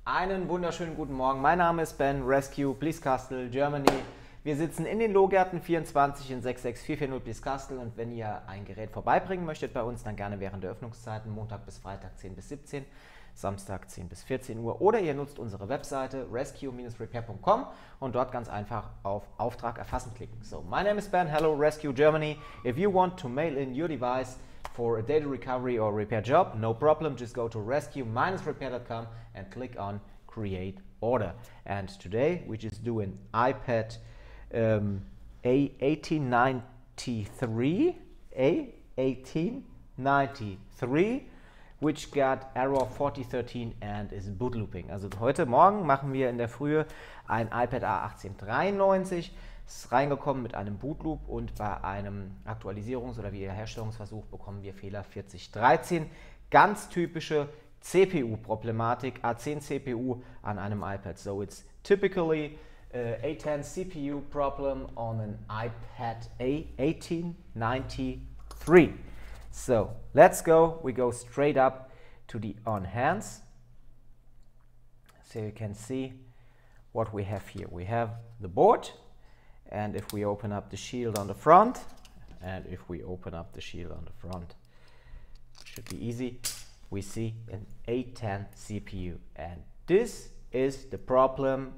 Einen wunderschönen guten Morgen. Mein Name ist Ben, RESQ, Blieskastel, Germany. Wir sitzen in den Logärten 24 in 66440 Blieskastel und wenn ihr ein Gerät vorbeibringen möchtet bei uns, dann gerne während der Öffnungszeiten, Montag bis Freitag 10 bis 17, Samstag 10 bis 14 Uhr oder ihr nutzt unsere Webseite resq-repair.com und dort ganz einfach auf Auftrag erfassen klicken. So, my name is Ben, hello RESQ Germany. If you want to mail in your device for a data recovery or repair job, no problem, just go to resq-repair.com and click on create order. And today we just do an iPad A1893, which got error 4013 and is bootlooping. Also heute Morgen machen wir in der Frühe ein iPad A1893. Ist reingekommen mit einem Bootloop und bei einem Aktualisierungs- oder Wiederherstellungsversuch bekommen wir Fehler 4013. Ganz typische CPU-Problematik, A10 CPU an einem iPad. So it's typically A10 CPU problem on an iPad A1893. So let's go. We go straight up to the on hands. So you can see what we have here. We have the board. And if we open up the shield on the front, it should be easy, we see an A10 CPU. And this is the problem,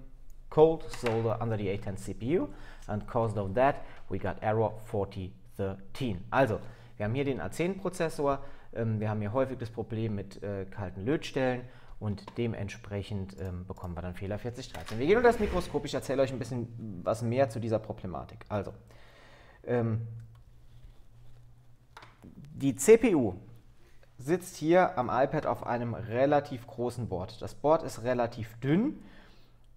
cold solder under the A10 CPU. And because of that, we got error 4013. Also, wir haben hier den A10-Prozessor, wir haben hier häufig das Problem mit kalten Lötstellen. Und dementsprechend bekommen wir dann Fehler 4013. Wir gehen unter das Mikroskop, ich erzähle euch ein bisschen was mehr zu dieser Problematik. Also, die CPU sitzt hier am iPad auf einem relativ großen Board. Das Board ist relativ dünn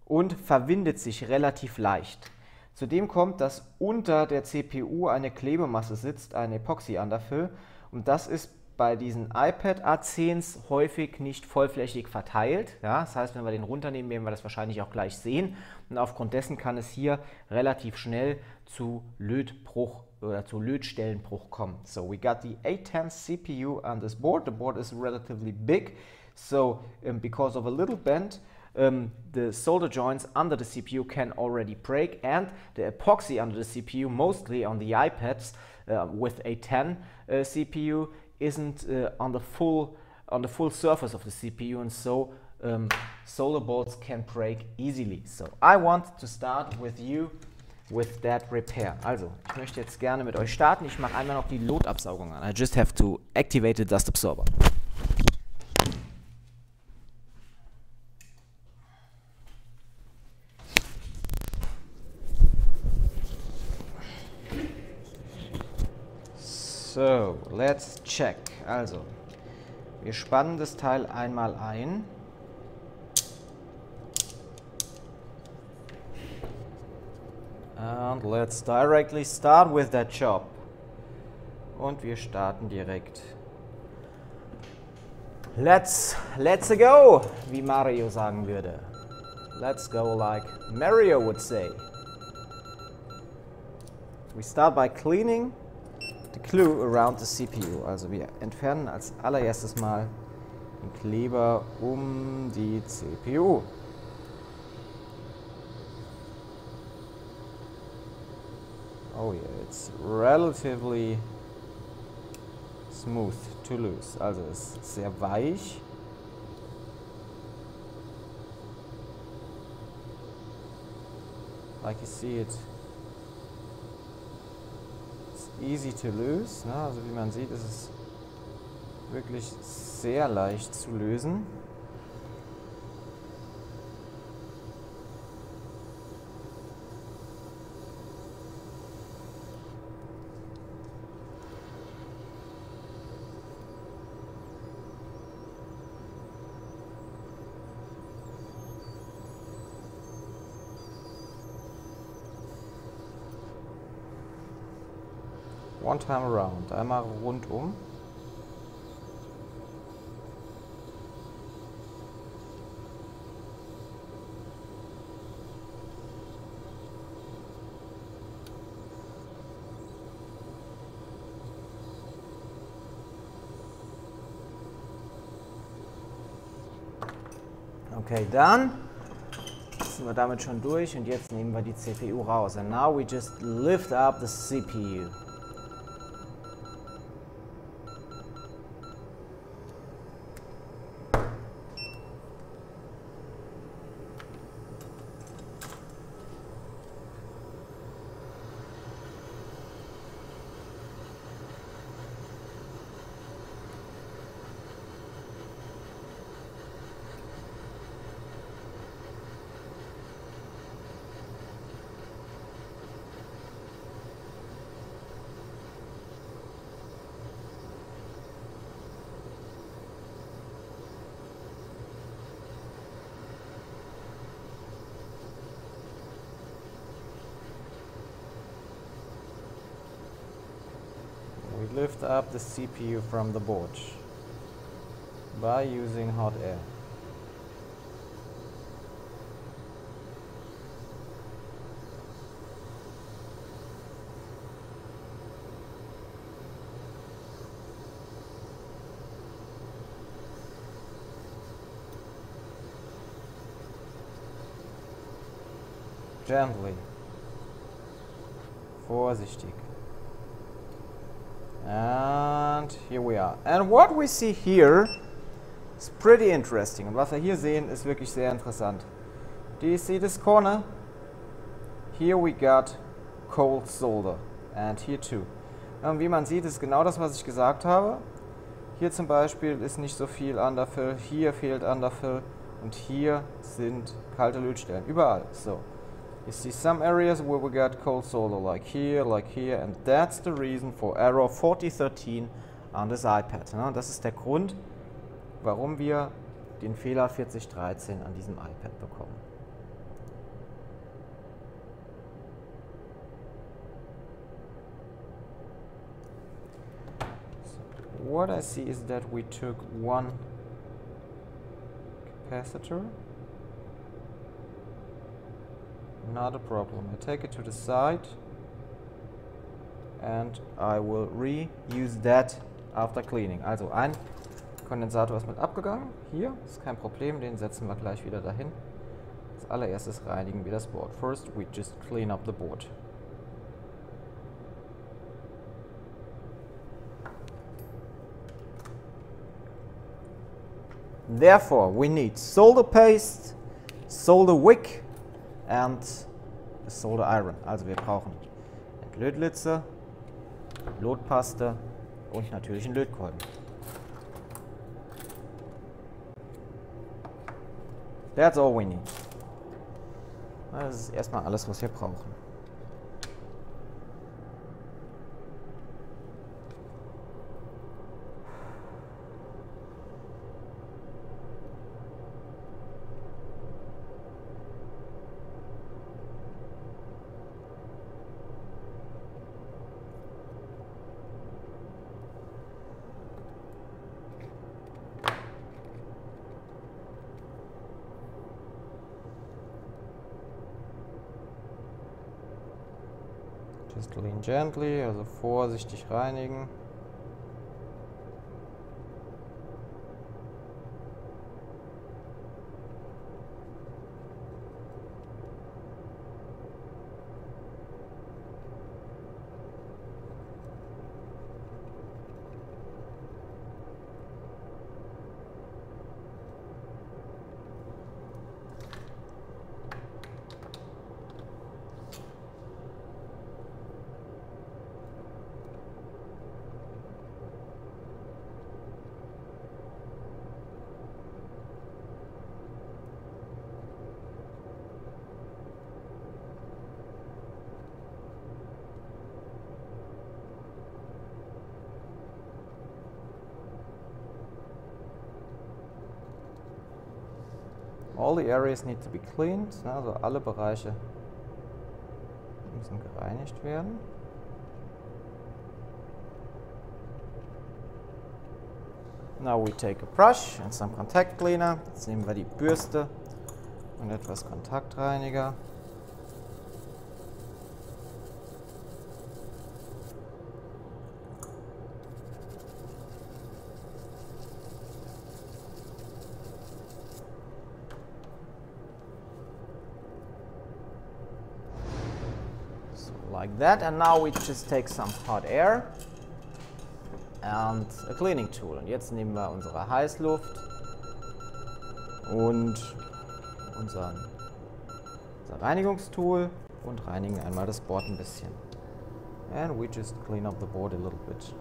und verwindet sich relativ leicht. Zudem kommt, dass unter der CPU eine Klebemasse sitzt, ein Epoxy-Underfill, und das ist bei diesen iPad A10s häufig nicht vollflächig verteilt. Ja, das heißt, wenn wir den runternehmen, werden wir das wahrscheinlich auch gleich sehen. Und aufgrund dessen kann es hier relativ schnell zu Lötbruch oder zu Lötstellenbruch kommen. So we got the A10 CPU on this board. The board is relatively big. So because of a little bend, the solder joints under the CPU can already break, and the epoxy under the CPU, mostly on the iPads with A10 CPU, isn't on the full surface of the CPU, and so solder bolts can break easily. So I want to start with you with that repair. Also, ich möchte jetzt gerne mit euch starten. Ich mache einmal noch die Lotabsaugung an. I just have to activate the dust absorber. So, let's check. Also, wir spannen das Teil einmal ein. And let's directly start with that job. Und wir starten direkt. Let's go, wie Mario sagen würde. Let's go like Mario would say. We start by cleaning the glue around the CPU. Also wir entfernen als allererstes mal den Kleber um die CPU. Oh yeah, it's relatively smooth to lose. Also es ist sehr weich. Like you see it. Easy to lose, ne? Also wie man sieht, ist es wirklich sehr leicht zu lösen. One time around, einmal rundum. Okay, dann sind wir damit schon durch und jetzt nehmen wir die CPU raus. And now we just lift up the CPU. We lift up the CPU from the board by using hot air. Gently. Vorsichtig. And here we are. And what we see here is pretty interesting. Und was wir hier sehen, ist wirklich sehr interessant. Do you see this corner? Here we got cold solder. And here too. Und wie man sieht, ist genau das, was ich gesagt habe. Hier zum Beispiel ist nicht so viel Underfill. Hier fehlt Underfill. Und hier sind kalte Lötstellen. Überall. So. You see some areas where we got cold solder, like here, and that's the reason for error 4013 on this iPad. Ja, das ist der Grund, warum wir den Fehler 4013 an diesem iPad bekommen. So, what I see is that we took one capacitor. Not a problem. I take it to the side and I will reuse that after cleaning. Also ein Kondensator ist mit abgegangen. Hier ist kein Problem, den setzen wir gleich wieder dahin. Als allererstes reinigen wir das Board. First we just clean up the board. Therefore we need solder paste, solder wick and solder iron. Also wir brauchen Entlötlitze, Lotpaste und natürlich einen Lötkolben. That's all we need. Das ist erstmal alles, was wir brauchen. Just clean gently, also vorsichtig reinigen. All the areas need to be cleaned, also alle Bereiche müssen gereinigt werden. Now we take a brush and some contact cleaner. Jetzt nehmen wir die Bürste und etwas Kontaktreiniger. like that. And now we just take some hot air and a cleaning tool. Und jetzt nehmen wir unsere Heißluft und unser Reinigungstool und reinigen einmal das Board ein bisschen. And we just clean up the board a little bit.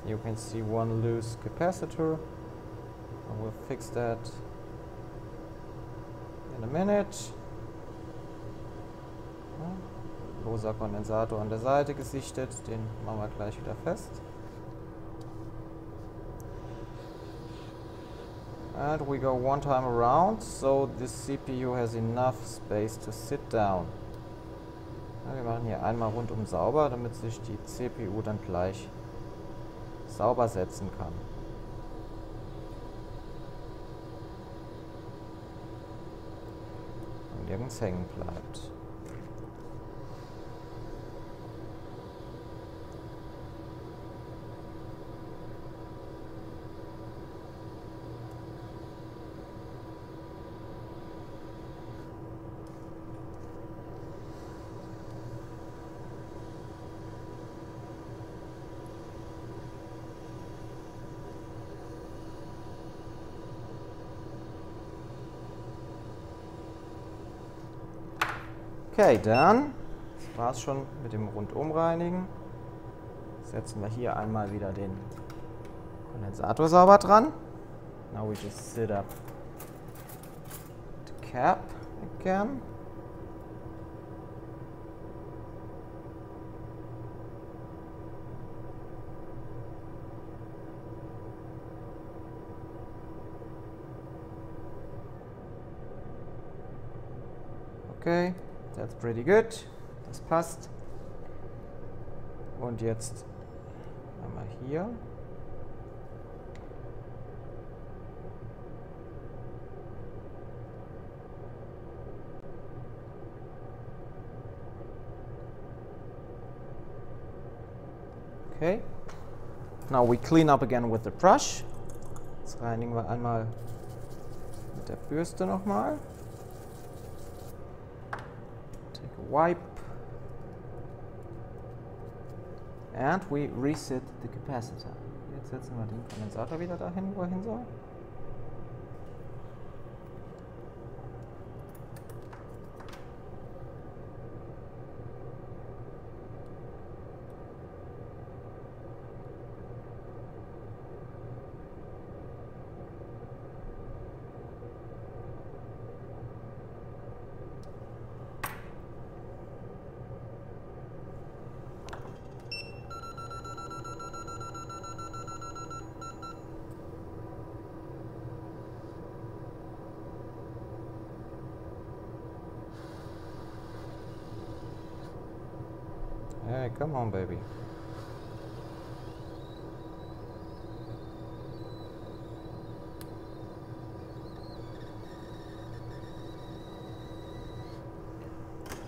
You can see one loose capacitor. I will fix that in a minute. Loser Kondensator an der Seite gesichtet, den machen wir gleich wieder fest. And we go one time around, so the CPU has enough space to sit down. Ja, wir machen hier einmal rundum sauber, damit sich die CPU dann gleich sauber setzen kann. Und nirgends hängen bleibt. Okay, dann, das war's schon mit dem Rundumreinigen. Setzen wir hier einmal wieder den Kondensator sauber dran. Now we just sit up the cap again. Okay. That's pretty good. Das passt. Und jetzt einmal hier. Okay. Now we clean up again with the brush. Jetzt reinigen wir einmal mit der Bürste nochmal. Wipe, and we reset the capacitor. Jetzt setzen wir den Kondensator wieder dahin, wo er hin soll. Hey, come on, baby.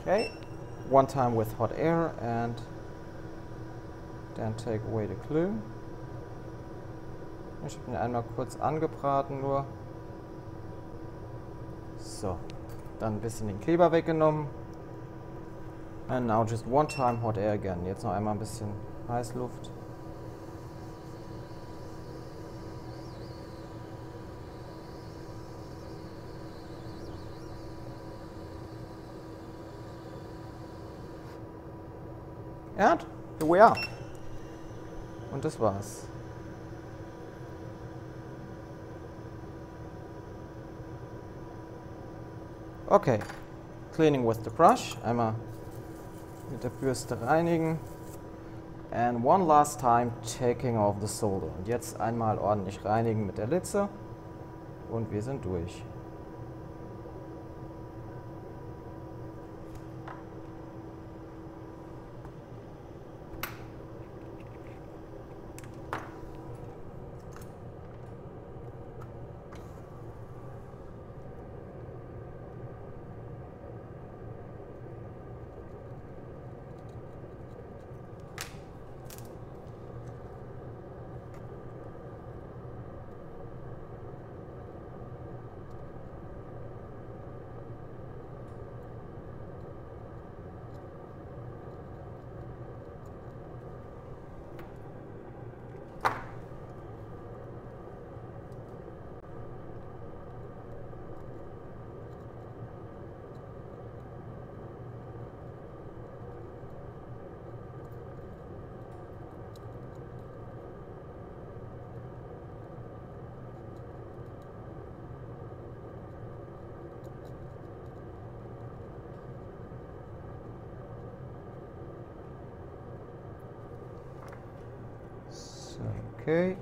Okay, one time with hot air and then take away the glue. Ich habe ihn einmal kurz angebraten nur. So, dann ein bisschen den Kleber weggenommen. And now just one time hot air again. Jetzt noch einmal ein bisschen Heißluft. And here we are. Und das war's. Okay. Cleaning with the brush. Einmal mit der Bürste reinigen. And one last time taking off the solder. Und jetzt einmal ordentlich reinigen mit der Litze. Und wir sind durch. Okay.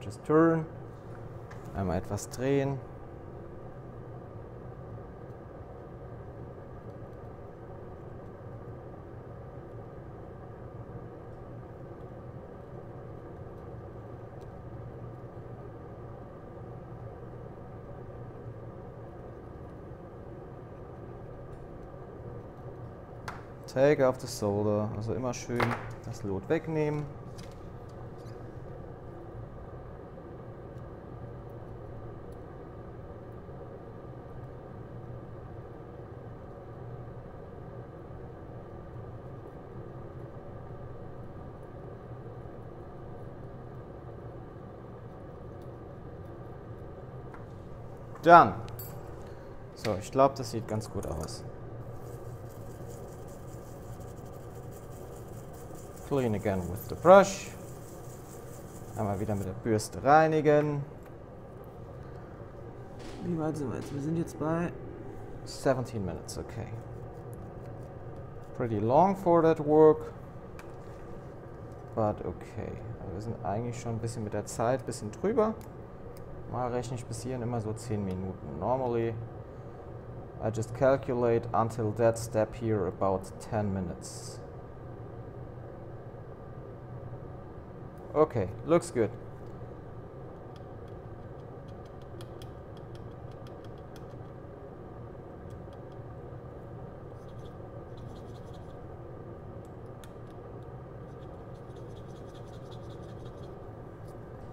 Just turn. Einmal etwas drehen. Take off the solder, also immer schön das Lot wegnehmen. Dann. So, ich glaube, das sieht ganz gut aus. Clean again with the brush. Einmal wieder mit der Bürste reinigen. Wie weit sind wir jetzt? Wir sind jetzt bei 17 minutes, okay. Pretty long for that work. But okay. Also wir sind eigentlich schon ein bisschen mit der Zeit, ein bisschen drüber. Mal rechne ich bis hierhin immer so 10 Minuten. Normally, I just calculate until that step here about 10 minutes. Okay, looks good.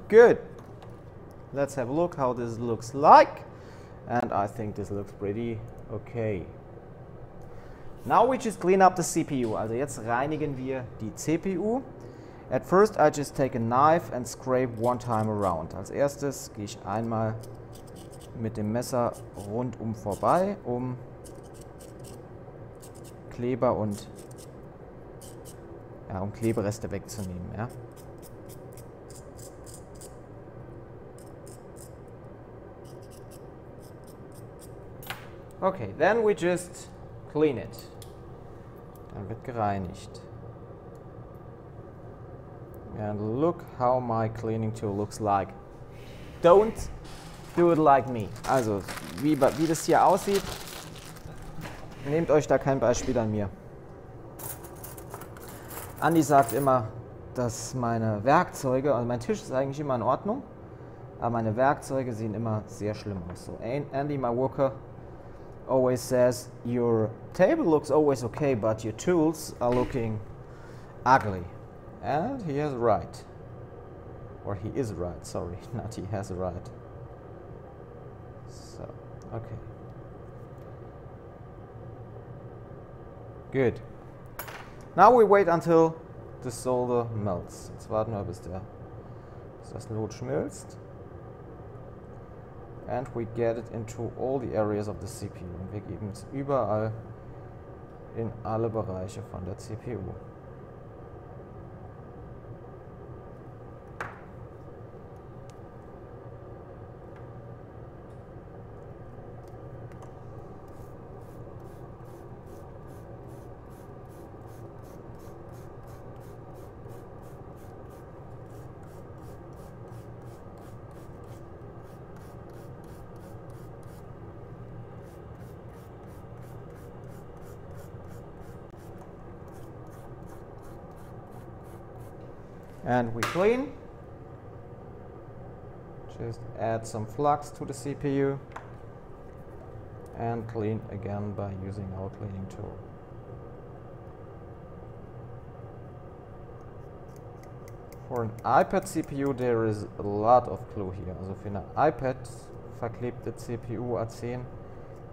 Good. Let's have a look how this looks like. And I think this looks pretty okay. Now we just clean up the CPU. Also jetzt reinigen wir die CPU. At first I just take a knife and scrape one time around. Als erstes gehe ich einmal mit dem Messer rundum vorbei, um Kleber und um Klebereste wegzunehmen. Ja. Okay, then we just clean it. Dann wird gereinigt. And look how my cleaning tool looks like. Don't do it like me. Also, wie das hier aussieht, nehmt euch da kein Beispiel an mir. Andi sagt immer, dass meine Werkzeuge, also mein Tisch ist eigentlich immer in Ordnung, aber meine Werkzeuge sehen immer sehr schlimm aus. So Andy, my worker, always says, your table looks always okay, but your tools are looking ugly. And he has right. Or he is right, sorry, not he has right. So, okay. Good. Now we wait until the solder melts. Jetzt warten wir, bis das Lot schmilzt. And we get it into all the areas of the CPU. Und wir geben es überall in alle Bereiche von der CPU. And we clean. Just add some flux to the CPU and clean again by using our cleaning tool. For an iPad CPU there is a lot of glue here. Also für eine iPad verklebte CPU A10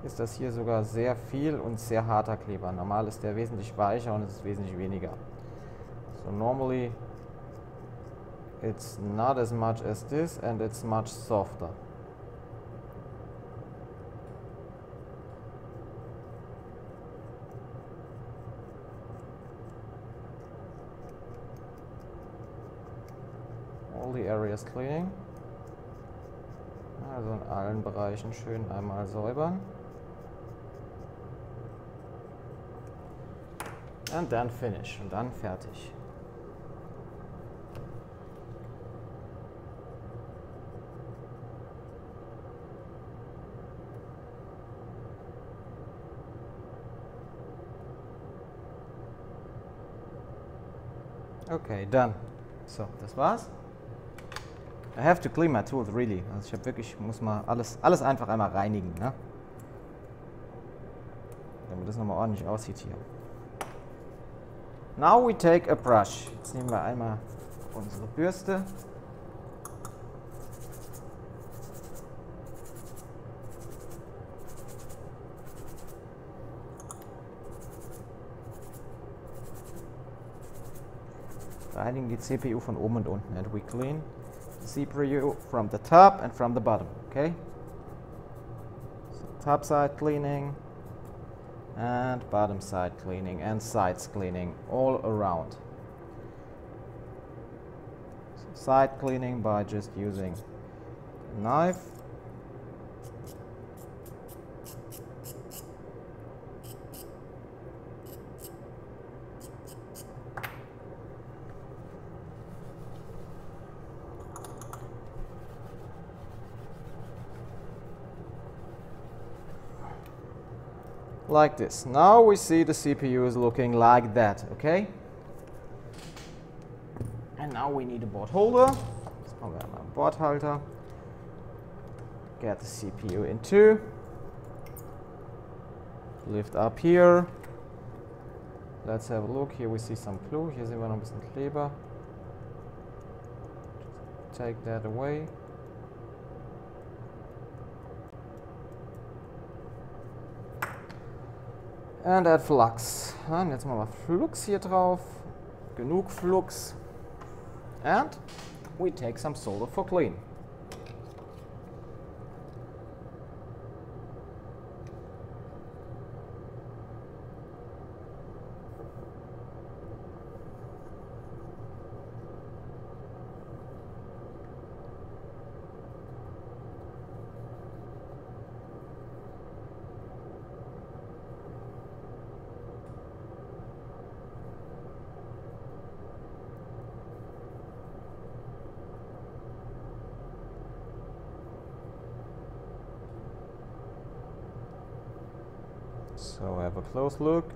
ist das hier sogar sehr viel und sehr harter Kleber. Normal ist der wesentlich weicher und es ist wesentlich weniger. So normally it's not as much as this and it's much softer. All the areas cleaning. Also in allen Bereichen schön einmal säubern. And then finish. Und dann fertig. Okay, done. So, das war's. I have to clean my tools, really. Also ich habe wirklich, muss mal alles einfach einmal reinigen, ne? Damit das nochmal ordentlich aussieht hier. Now we take a brush. Jetzt nehmen wir einmal unsere Bürste. Reinigen die CPU von oben und unten. And we clean the CPU from the top and from the bottom. Okay? So top side cleaning and bottom side cleaning and sides cleaning all around. So side cleaning by just using a knife. Like this. Now we see the CPU is looking like that, okay? And now we need a board holder. Jetzt brauchen wir einmal einen Bordhalter. Get the CPU in two. Lift up here. Let's have a look. Here we see some glue. Hier sehen wir noch ein bisschen Kleber. Just take that away. And add flux. Und jetzt machen wir Flux hier drauf. Genug Flux. And we take some solder for clean. So have a close look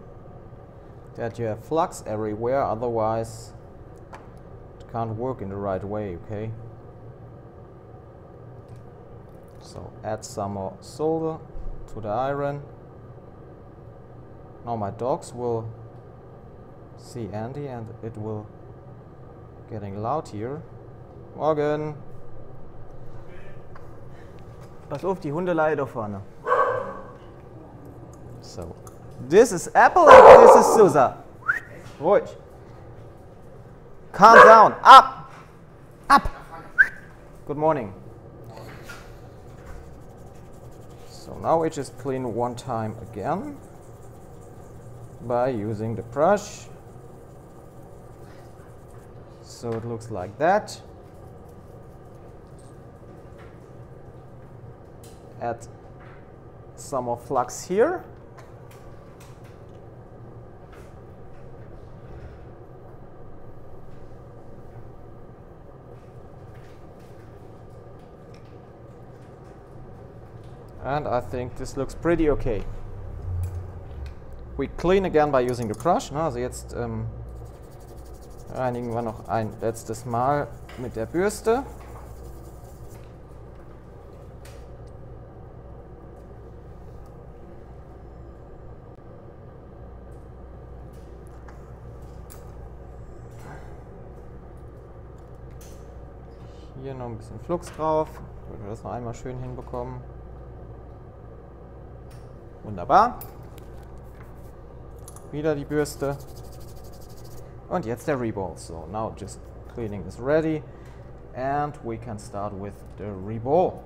that you have flux everywhere, otherwise it can't work in the right way, okay? So add some more solder to the iron. Now my dogs will see Andy and it will getting loud here. Morgen! Pass auf, die Hunde leider vorne. So, this is Apple and this is Susa. Ruhig. Calm down. Up. Up. Good morning. So now we just clean one time again by using the brush. So it looks like that. Add some more flux here. And I think this looks pretty okay. We clean again by using the brush. Also jetzt reinigen wir noch ein letztes Mal mit der Bürste. Hier noch ein bisschen Flux drauf, damit wir das noch einmal schön hinbekommen. Wunderbar. Wieder die Bürste. Und jetzt der Reball. So now just cleaning is ready and we can start with the reball.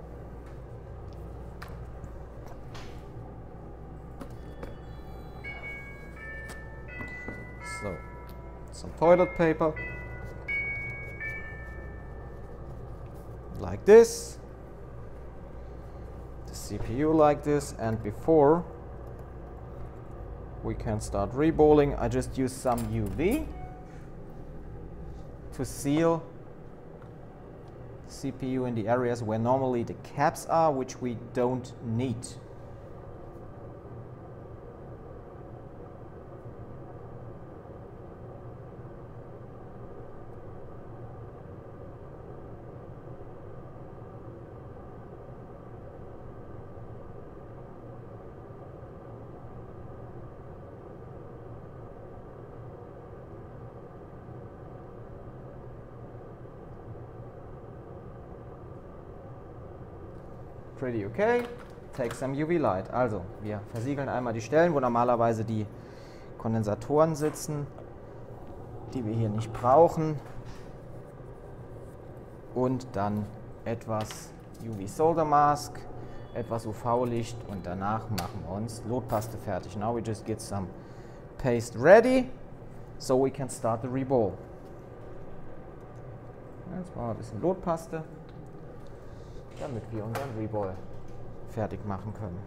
So some toilet paper like this. CPU like this, and before we can start reballing, I just use some UV to seal CPU in the areas where normally the caps are, which we don't need. pretty okay. Take some UV light. Also, wir versiegeln einmal die Stellen, wo normalerweise die Kondensatoren sitzen, die wir hier nicht brauchen. Und dann etwas UV Solder Mask, etwas UV-Licht und danach machen wir uns Lotpaste fertig. Now we just get some paste ready, so we can start the reball. Jetzt brauchen wir ein bisschen Lotpaste, damit wir unseren Reball fertig machen können.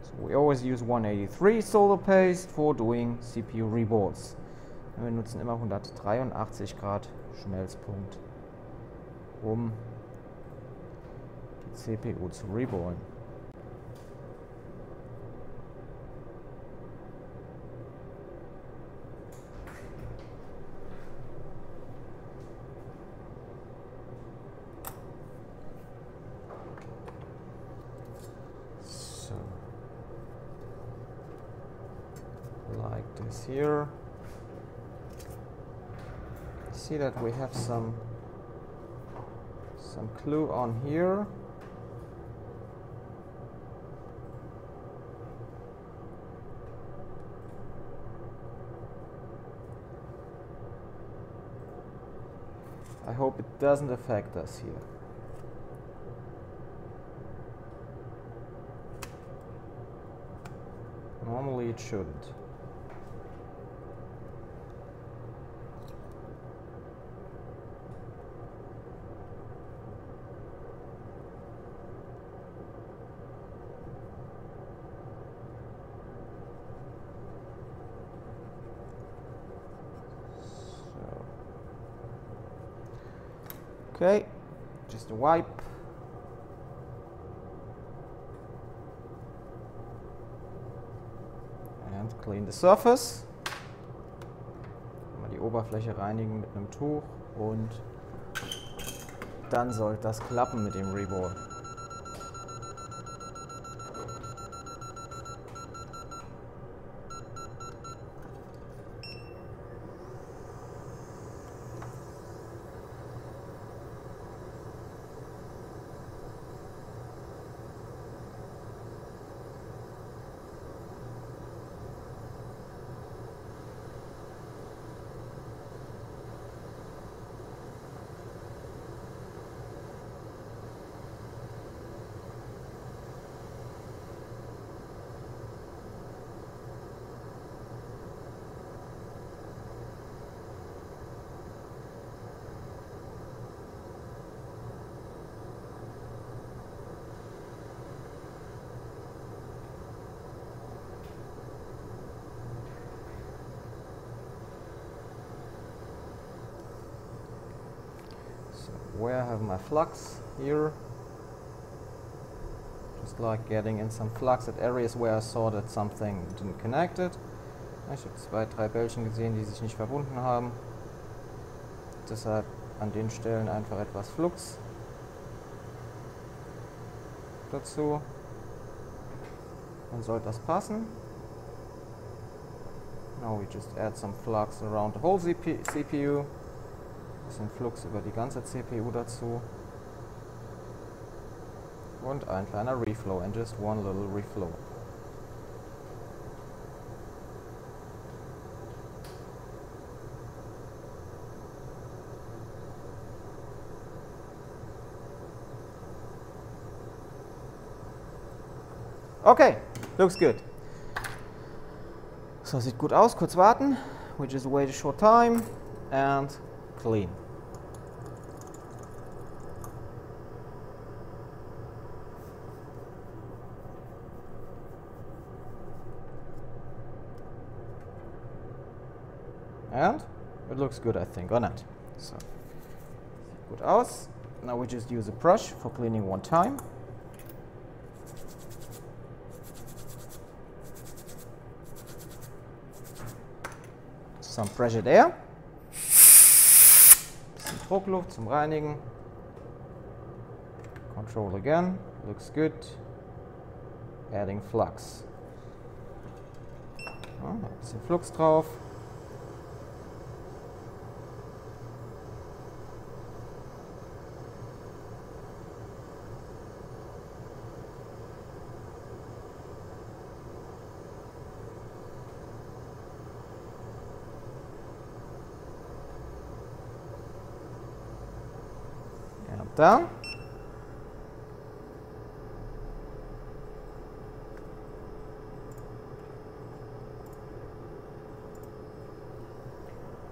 So we always use 183 solder paste for doing CPU reballs. Wir nutzen immer 183 Grad Schmelzpunkt, um die CPU zu reballen. Like this here. See that we have some glue on here. I hope it doesn't affect us here. Normally it shouldn't. Okay, just a wipe. And clean the surface. Mal die Oberfläche reinigen mit einem Tuch und dann sollte das klappen mit dem Reball. Where I have my flux here, just like getting in some flux at areas where I saw that something didn't connect it. Ich habe 2, 3 Bällchen gesehen, die sich nicht verbunden haben. Deshalb an den Stellen einfach etwas Flux dazu. Dann sollte das passen. Now we just add some flux around the whole CPU. Bisschen Flux über die ganze CPU dazu und ein kleiner Reflow and just one little reflow. Okay, looks good. So, sieht gut aus. Kurz warten. We just wait a short time and clean. And it looks good, I think, or not? So, sieht gut aus. Now we just use a brush for cleaning one time. Some pressured air. Bisschen Druckluft zum Reinigen. Control again. Looks good. Adding flux. Ein bisschen Flux drauf. Done.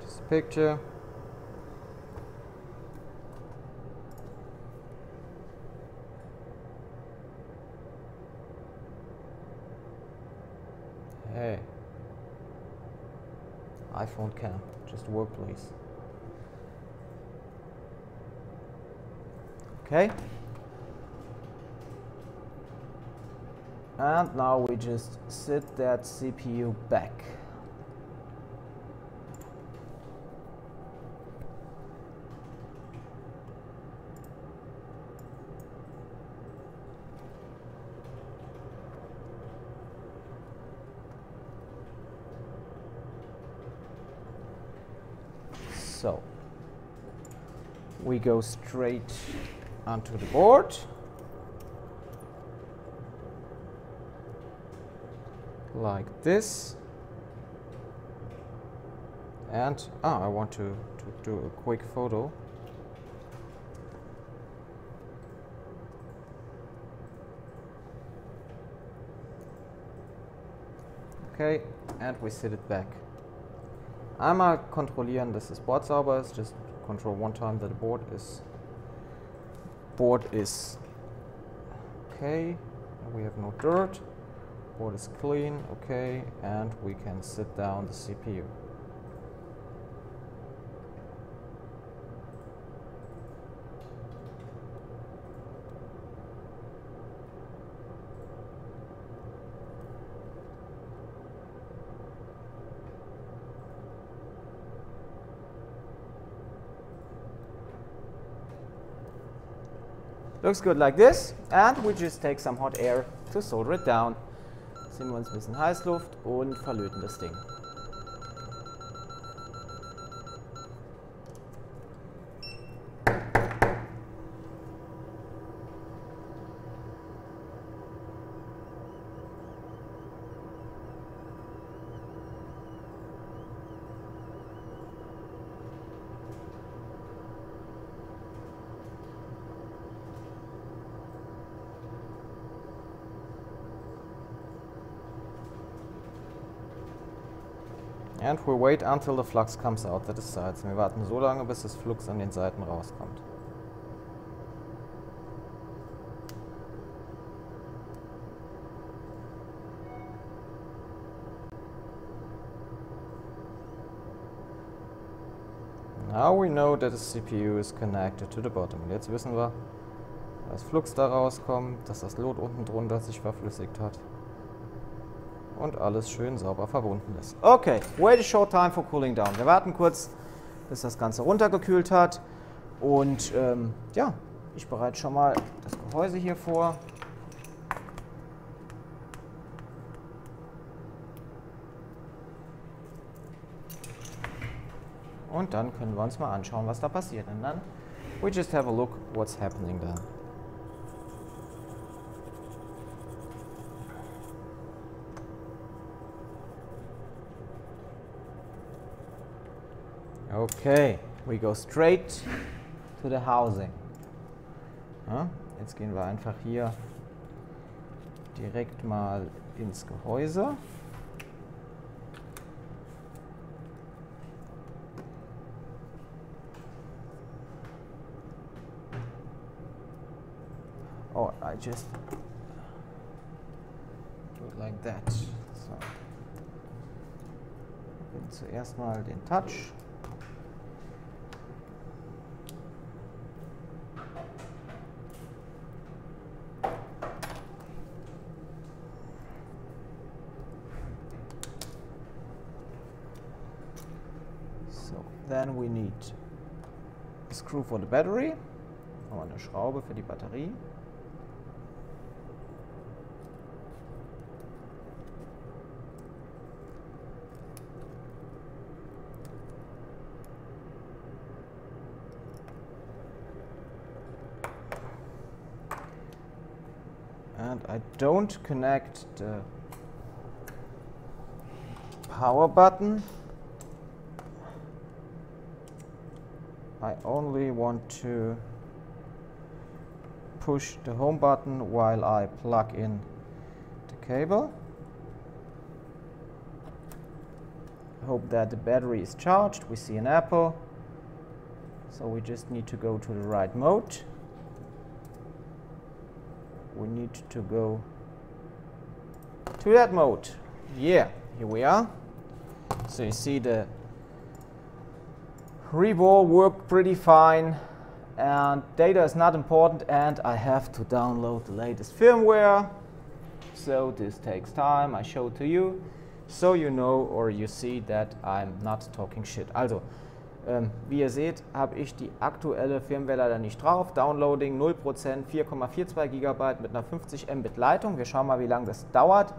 Just a picture. Hey. iPhone cam. Just work, please. Okay. And now we just sit that CPU back. So we go straight onto the board. Like this. And I want to do a quick photo. Okay, and we sit it back. Einmal kontrollieren, dass das Board sauber ist. Just control one time that the board is okay. We have no dirt. Board is clean. Okay, and we can sit down the CPU. Looks good like this, and we just take some hot air to solder it down. Ziehen wir uns ein bisschen Heißluft und verlöten das Ding. And we wait until the flux comes out at the sides. Wir warten so lange, bis das Flux an den Seiten rauskommt. Now we know that the CPU is connected to the bottom. Und jetzt wissen wir, dass Flux da rauskommt, dass das Lot unten drunter sich verflüssigt hat. Und alles schön sauber verbunden ist. Okay, wait a short time for cooling down. Wir warten kurz, bis das Ganze runtergekühlt hat. Und ja, ich bereite schon mal das Gehäuse hier vor. Und dann können wir uns mal anschauen, was da passiert. Und dann, we just have a look what's happening then. Okay, we go straight to the housing. Ja, jetzt gehen wir einfach hier direkt mal ins Gehäuse. Oh, I just do it like that. So. Zuerst mal den Touch. Then we need a screw for the battery, eine Schraube für die Batterie. And I don't connect the power button. I only want to push the home button while I plug in the cable. Hope that the battery is charged. We see an apple. So we just need to go to the right mode. We need to go to that mode. Yeah, here we are. So you see the reball worked pretty fine, and data is not important, and I have to download the latest firmware. So this takes time. I show it to you, so you know or you see that I'm not talking shit. Also, wie ihr seht, habe ich die aktuelle Firmware leider nicht drauf. Downloading 0%, 4,42 GB mit einer 50 Mbit Leitung. Wir schauen mal, wie lange das dauert.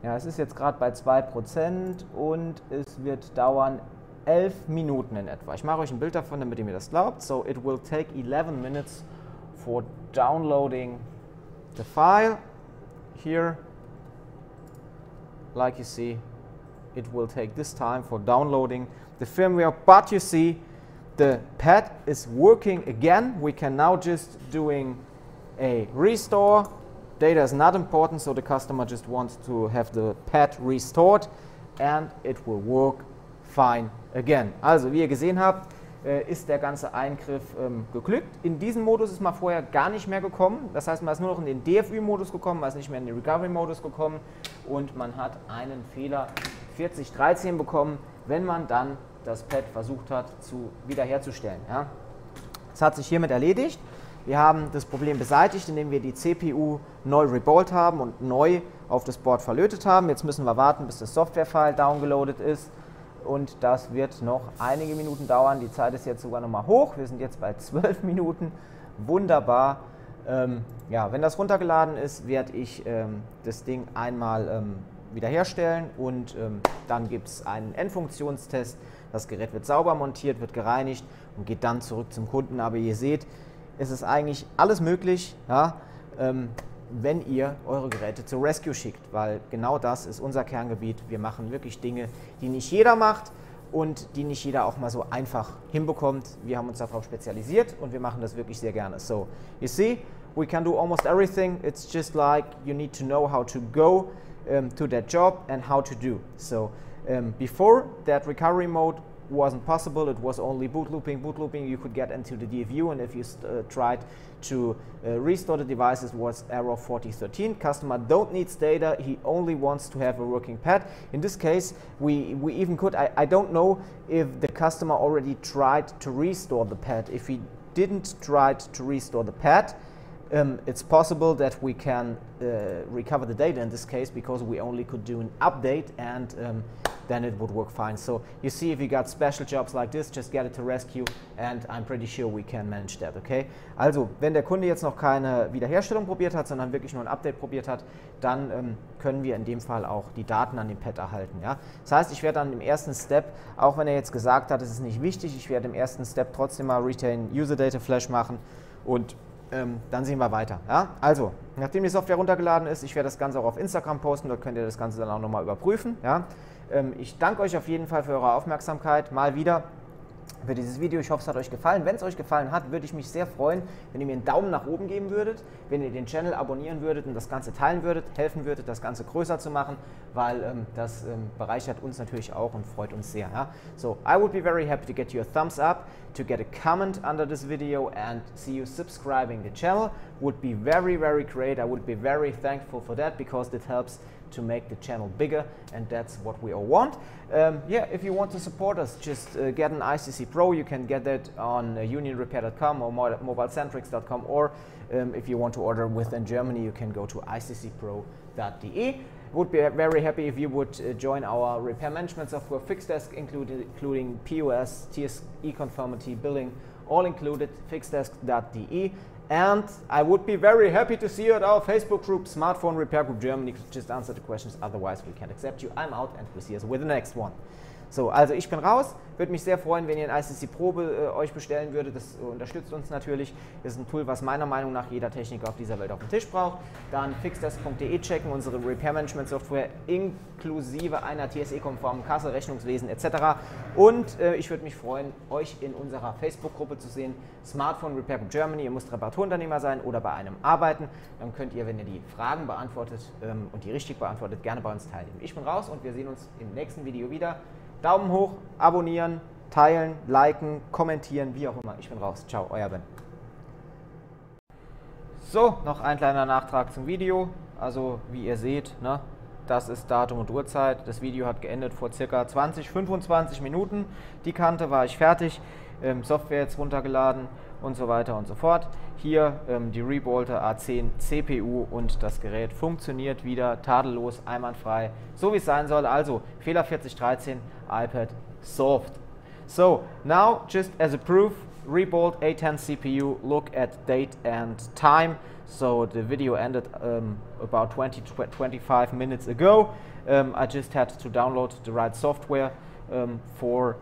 Ja, es ist jetzt gerade bei 2% und es wird dauern 11 Minuten in etwa. Ich mache euch ein Bild davon, damit ihr mir das glaubt. So, it will take 11 minutes for downloading the file. Here, like you see, it will take this time for downloading the firmware, but you see the pad is working again. We can now just doing a restore. Data is not important, so the customer just wants to have the pad restored and it will work fine again. Also wie ihr gesehen habt, ist der ganze Eingriff geglückt. In diesen Modus ist man vorher gar nicht mehr gekommen. Das heißt, man ist nur noch in den DFÜ-Modus gekommen, man ist nicht mehr in den Recovery-Modus gekommen und man hat einen Fehler 4013 bekommen, wenn man dann das Pad versucht hat zu wiederherzustellen. Ja. Das hat sich hiermit erledigt. Wir haben das Problem beseitigt, indem wir die CPU neu reballt haben und neu auf das Board verlötet haben. Jetzt müssen wir warten, bis das Software-File downgeloadet ist. Und das wird noch einige Minuten dauern. Die Zeit ist jetzt sogar nochmal hoch. Wir sind jetzt bei 12 Minuten. Wunderbar. Ja, wenn das runtergeladen ist, werde ich das Ding einmal wiederherstellen und dann gibt es einen Endfunktionstest. Das Gerät wird sauber montiert, wird gereinigt und geht dann zurück zum Kunden. Aber ihr seht, es ist eigentlich alles möglich, ja, wenn ihr eure Geräte zu RESQ schickt, weil genau das ist unser Kerngebiet. Wir machen wirklich Dinge, die nicht jeder macht und die nicht jeder auch mal so einfach hinbekommt. Wir haben uns darauf spezialisiert und wir machen das wirklich sehr gerne. So, you see, we can do almost everything. It's just like you need to know how to go to that job and how to do. So, before that recovery mode wasn't possible, it was only bootlooping. Bootlooping, you could get into the DFU, and if you tried to restore the device, it was error 4013. Customer don't needs data, he only wants to have a working pad. In this case, we even could, I don't know if the customer already tried to restore the pad. If he didn't try to restore the pad, it's possible that we can recover the data in this case, because we only could do an update and then it would work fine. So you see, if you got special jobs like this, just get it to RESQ and I'm pretty sure we can manage that, okay? Also, wenn der Kunde jetzt noch keine Wiederherstellung probiert hat, sondern wirklich nur ein Update probiert hat, dann können wir in dem Fall auch die Daten an dem Pad erhalten, ja? Das heißt, ich werde dann im ersten Step, auch wenn er jetzt gesagt hat, es ist nicht wichtig, ich werde im ersten Step trotzdem mal Retain User Data Flash machen und dann sehen wir weiter. Ja? Also, nachdem die Software runtergeladen ist, ich werde das Ganze auch auf Instagram posten, dort könnt ihr das Ganze dann auch nochmal überprüfen. Ja? Ich danke euch auf jeden Fall für eure Aufmerksamkeit, mal wieder für dieses Video. Ich hoffe, es hat euch gefallen. Wenn es euch gefallen hat, würde ich mich sehr freuen, wenn ihr mir einen Daumen nach oben geben würdet, wenn ihr den Channel abonnieren würdet und das Ganze teilen würdet, helfen würdet, das Ganze größer zu machen, weil das bereichert uns natürlich auch und freut uns sehr. Ja? So, I would be very happy to get you a thumbs up, to get a comment under this video and see you subscribing the channel. Would be very, very great. I would be very thankful for that, because it helps to make the channel bigger, and that's what we all want. Yeah, if you want to support us, just get an ICC Pro. You can get that on unionrepair.com or mobilecentrics.com, or if you want to order within Germany, you can go to iccpro.de. Would be very happy if you would join our repair management software, Fixdesk, including POS, TSE conformity, billing, all included, fixdesk.de. And I would be very happy to see you at our Facebook group, Smartphone Repair Group Germany. Just answer the questions, otherwise we can't accept you. I'm out and we'll see you with the next one. So, also ich bin raus. Würde mich sehr freuen, wenn ihr ein ICC Probe euch bestellen würdet. Das unterstützt uns natürlich. Das ist ein Tool, was meiner Meinung nach jeder Techniker auf dieser Welt auf dem Tisch braucht. Dann fixdesk.de checken, unsere Repair-Management-Software inklusive einer TSE-konformen Kasse, Rechnungswesen etc. Und ich würde mich freuen, euch in unserer Facebook-Gruppe zu sehen. Smartphone Repair Group Germany. Ihr müsst Reparaturunternehmer sein oder bei einem arbeiten. Dann könnt ihr, wenn ihr die Fragen beantwortet und die richtig beantwortet, gerne bei uns teilnehmen. Ich bin raus und wir sehen uns im nächsten Video wieder. Daumen hoch, abonnieren, teilen, liken, kommentieren, wie auch immer. Ich bin raus. Ciao, euer Ben. So, noch ein kleiner Nachtrag zum Video. Also, wie ihr seht, ne, das ist Datum und Uhrzeit. Das Video hat geendet vor circa 20, 25 Minuten. Die Kante war ich fertig. Software jetzt runtergeladen und so weiter und so fort. Hier die Reballing A10 CPU und das Gerät funktioniert wieder tadellos, einwandfrei, so wie es sein soll. Also Fehler 4013, iPad solved. So, now just as a proof, Reballing A10 CPU, look at date and time. So the video ended about 20-25 minutes ago. I just had to download the right software for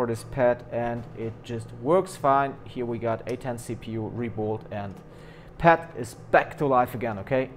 this pad and it just works fine. Here we got A10 CPU, Reballing, and pad is back to life again, okay?